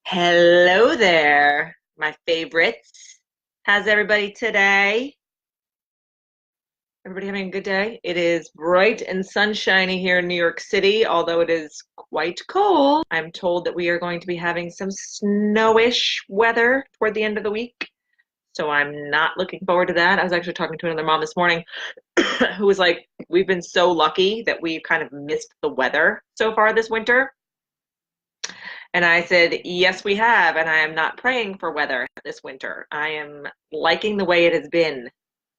Hello there, my favorites. How's everybody today? Everybody having a good day? It is bright and sunshiny here in New York City, although it is quite cold. I'm told that we are going to be having some snowish weather toward the end of the week, so I'm not looking forward to that. I was actually talking to another mom this morning who was like, we've been so lucky that we've kind of missed the weather so far this winter. And I said, yes, we have. And I am not praying for weather this winter. I am liking the way it has been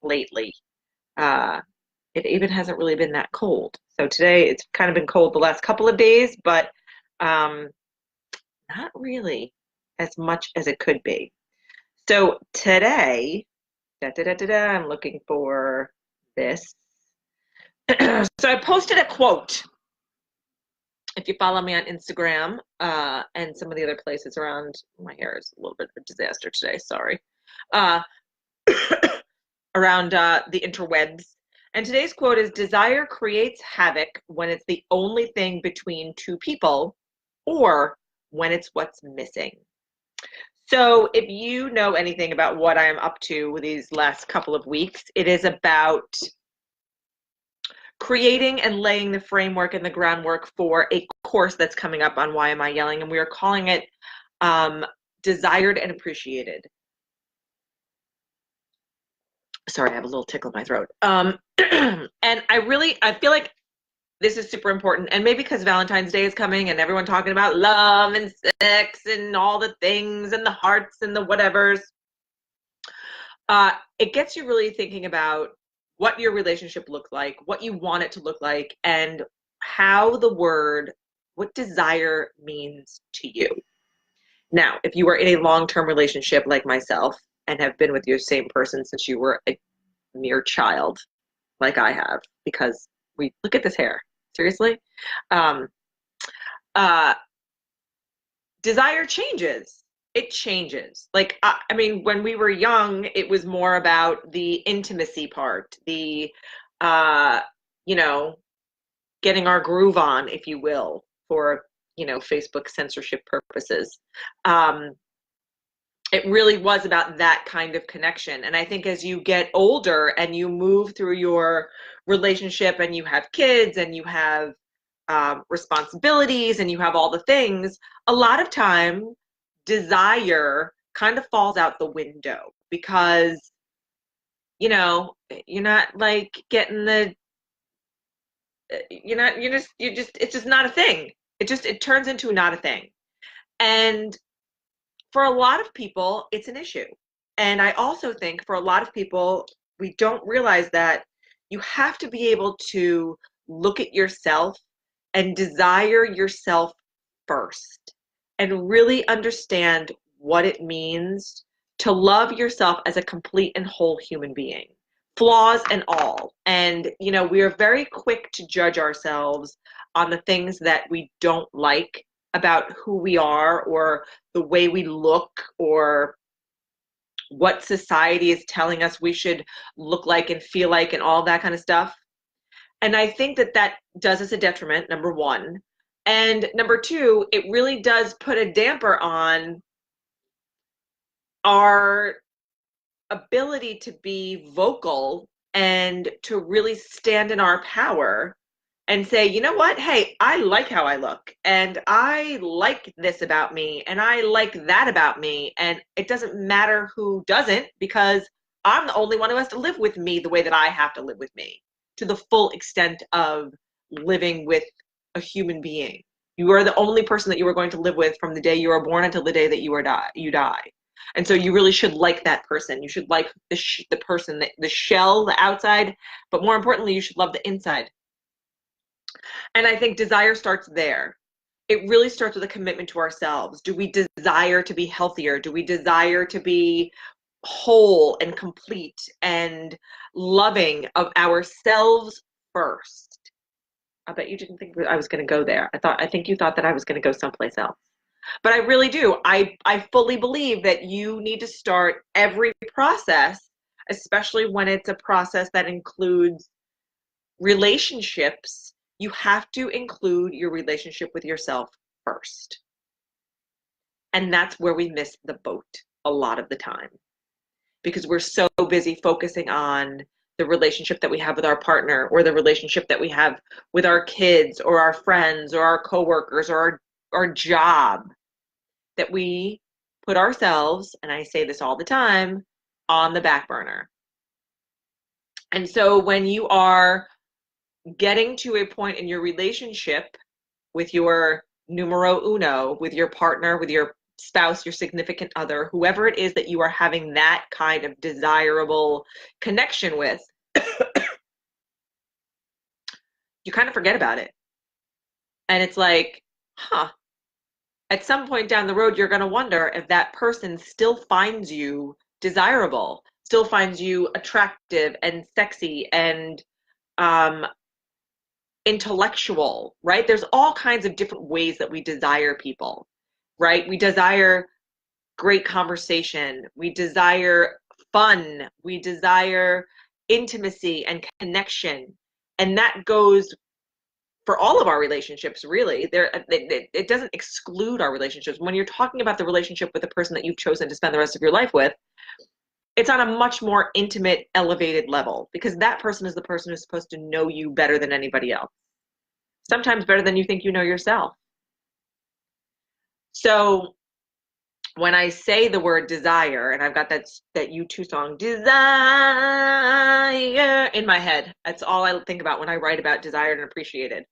lately. Uh, it even hasn't really been that cold. So today it's kind of been cold the last couple of days, but um, not really as much as it could be. So today, I'm looking for this. So I posted a quote. If you follow me on Instagram and some of the other places around, my hair is a little bit of a disaster today, sorry, uh, around the interwebs. And today's quote is, desire creates havoc when it's the only thing between two people or when it's what's missing. So if you know anything about what I am up to these last couple of weeks, it is about creating and laying the framework and the groundwork for a course that's coming up on Why Am I Yelling? And we are calling it Desired and Appreciated. Sorry, I have a little tickle in my throat. And I feel like this is super important. And maybe because Valentine's Day is coming and everyone talking about love and sex and all the things and the hearts and the whatevers, it gets you really thinking about what your relationship looks like, what you want it to look like, and how what desire means to you. Now, if you are in a long-term relationship like myself and have been with your same person since you were a mere child, like I have, because we look at this hair, seriously, um, uh, desire changes. It changes. Like, I mean, when we were young, it was more about the intimacy part, the, uh, you know, getting our groove on, if you will, for, Facebook censorship purposes. Um, it really was about that kind of connection. And I think as you get older and you move through your relationship and you have kids and you have responsibilities and you have all the things, a lot of time desire kind of falls out the window because you're not like getting the it's just not a thing. It turns into not a thing. And for a lot of people it's an issue. And I also think for a lot of people, we don't realize that you have to be able to look at yourself and desire yourself first and really understand what it means to love yourself as a complete and whole human being, flaws and all. And, we are very quick to judge ourselves on the things that we don't like about who we are or the way we look or what society is telling us we should look like and feel like and all that kind of stuff. And I think that that does us a detriment, number one. And number two, it really does put a damper on our ability to be vocal and to really stand in our power and say, you know what? Hey, I like how I look and I like this about me and I like that about me. And it doesn't matter who doesn't because I'm the only one who has to live with me the way that I have to live with me to the full extent of living with a human being. You are the only person that you are going to live with from the day you are born until the day that you die. And so you really should like that person. You should like the person, the shell, the outside, but more importantly, you should love the inside. And I think desire starts there. It really starts with a commitment to ourselves. Do we desire to be healthier? Do we desire to be whole and complete and loving of ourselves first? I bet you didn't think I was going to go there. I think you thought that I was going to go someplace else. But I really do. I fully believe that you need to start every process, especially when it's a process that includes relationships. You have to include your relationship with yourself first. And that's where we miss the boat a lot of the time, because we're so busy focusing on the relationship that we have with our partner, or the relationship that we have with our kids or our friends or our coworkers or our job, that we put ourselves, and I say this all the time, on the back burner. And so when you are getting to a point in your relationship with your numero uno, with your partner, with your spouse, your significant other, whoever it is that you are having that kind of desirable connection with, you kind of forget about it. And it's like, at some point down the road, you're going to wonder if that person still finds you desirable, still finds you attractive and sexy and um, intellectual, right? There's all kinds of different ways that we desire people, right? We desire great conversation. We desire fun. We desire intimacy and connection. And that goes for all of our relationships, really. It doesn't exclude our relationships. When you're talking about the relationship with the person that you've chosen to spend the rest of your life with, it's on a much more intimate, elevated level, because that person is the person who's supposed to know you better than anybody else. Sometimes better than you think you know yourself. So when I say the word desire, and I've got that U2 song, Desire, in my head. That's all I think about when I write about desired and appreciated.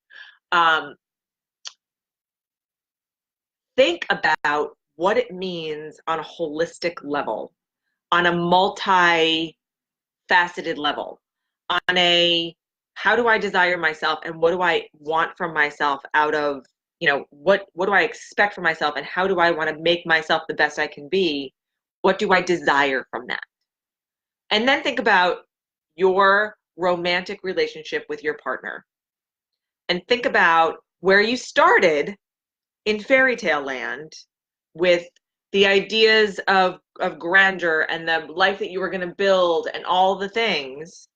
Think about what it means on a holistic level, on a multi-faceted level, on a how do I desire myself and what do I want from myself out of, what do I expect from myself and how do I want to make myself the best I can be? What do I desire from that? And then think about your romantic relationship with your partner. And think about where you started in fairy tale land with the ideas of grandeur and the life that you were going to build and all the things.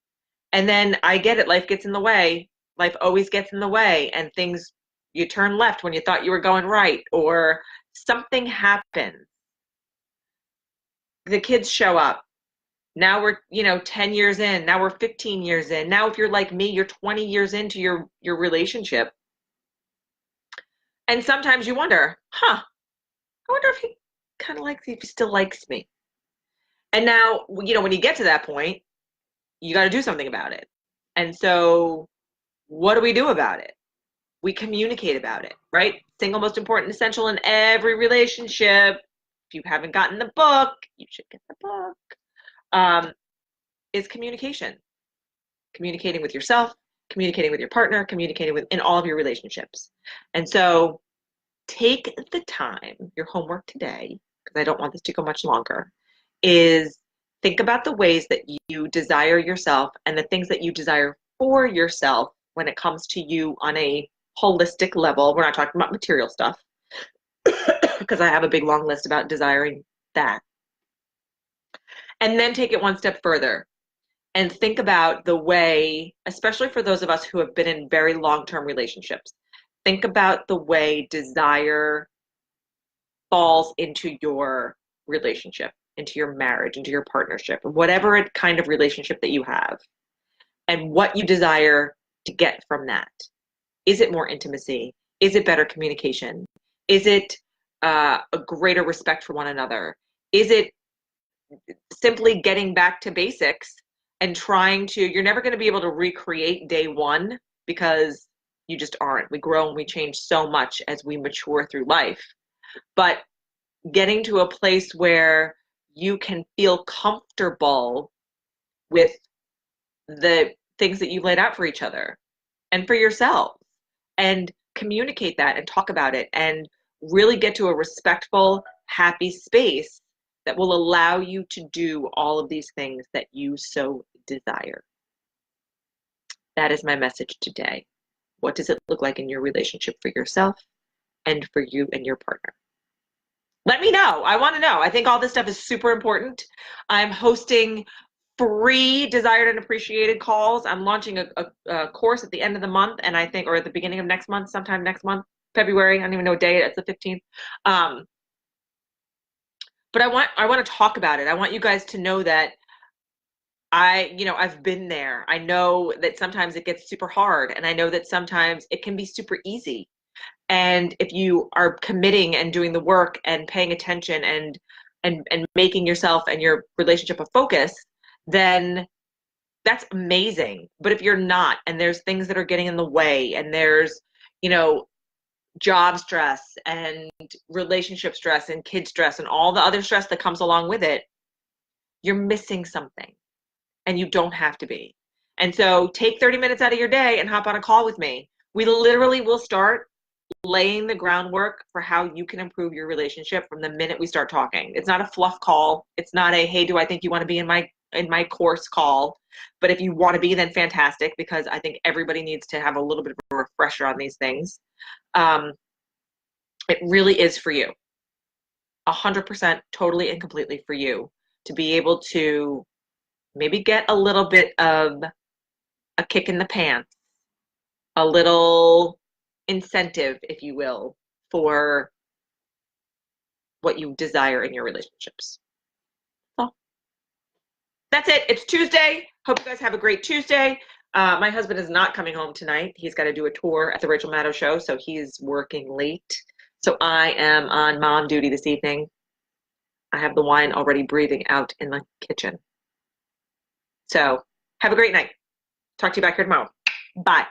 And then I get it, life gets in the way. Life always gets in the way, and things, you turn left when you thought you were going right, or something happens. The kids show up. Now we're, 10 years in. Now we're 15 years in. Now if you're like me, you're 20 years into your relationship. And sometimes you wonder, I wonder if he kind of likes me, if he still likes me. And now, when you get to that point, you got to do something about it. And so what do we do about it? We communicate about it, right? Single most important essential in every relationship. If you haven't gotten the book, you should get the book. Is communication. Communicating with yourself, communicating with your partner, communicating in all of your relationships. And so take the time, your homework today, because I don't want this to go much longer, is think about the ways that you desire yourself and the things that you desire for yourself when it comes to you on a holistic level. We're not talking about material stuff, because I have a big long list about desiring that. And then take it one step further and think about the way, especially for those of us who have been in very long-term relationships, think about the way desire falls into your relationship, into your marriage, into your partnership, whatever kind of relationship that you have, and what you desire to get from that. Is it more intimacy? Is it better communication? Is it a greater respect for one another? Is it simply getting back to basics and you're never going to be able to recreate day one, because you just aren't. We grow and we change so much as we mature through life. But getting to a place where you can feel comfortable with the things that you've laid out for each other and for yourself, and communicate that and talk about it and really get to a respectful, happy space that will allow you to do all of these things that you so desire. That is my message today. What does it look like in your relationship for yourself and for you and your partner? Let me know. I want to know. I think all this stuff is super important. I'm hosting free desired and appreciated calls. I'm launching a course at the end of the month, and I think, or at the beginning of next month, sometime next month, February. I don't even know what day. It's the 15th. But I want to talk about it. I want you guys to know that I've been there. I know that sometimes it gets super hard, and I know that sometimes it can be super easy. And if you are committing and doing the work and paying attention and making yourself and your relationship a focus, then that's amazing. But if you're not, and there's things that are getting in the way, and there's, you know, job stress and relationship stress and kid stress and all the other stress that comes along with it, you're missing something, and you don't have to be. And so take 30 minutes out of your day and hop on a call with me. We literally will start laying the groundwork for how you can improve your relationship from the minute we start talking. It's not a fluff call. It's not a, hey, do I think you want to be in my course call? But if you want to be, then fantastic, because I think everybody needs to have a little bit of a refresher on these things. Um, it really is for you, 100% totally and completely for you to be able to maybe get a little bit of a kick in the pants, a little incentive, if you will, for what you desire in your relationships. So that's it. It's Tuesday. Hope you guys have a great Tuesday. My husband is not coming home tonight. He's got to do a tour at the Rachel Maddow show, so he's working late. So I am on mom duty this evening. I have the wine already breathing out in the kitchen. So have a great night. Talk to you back here tomorrow. Bye.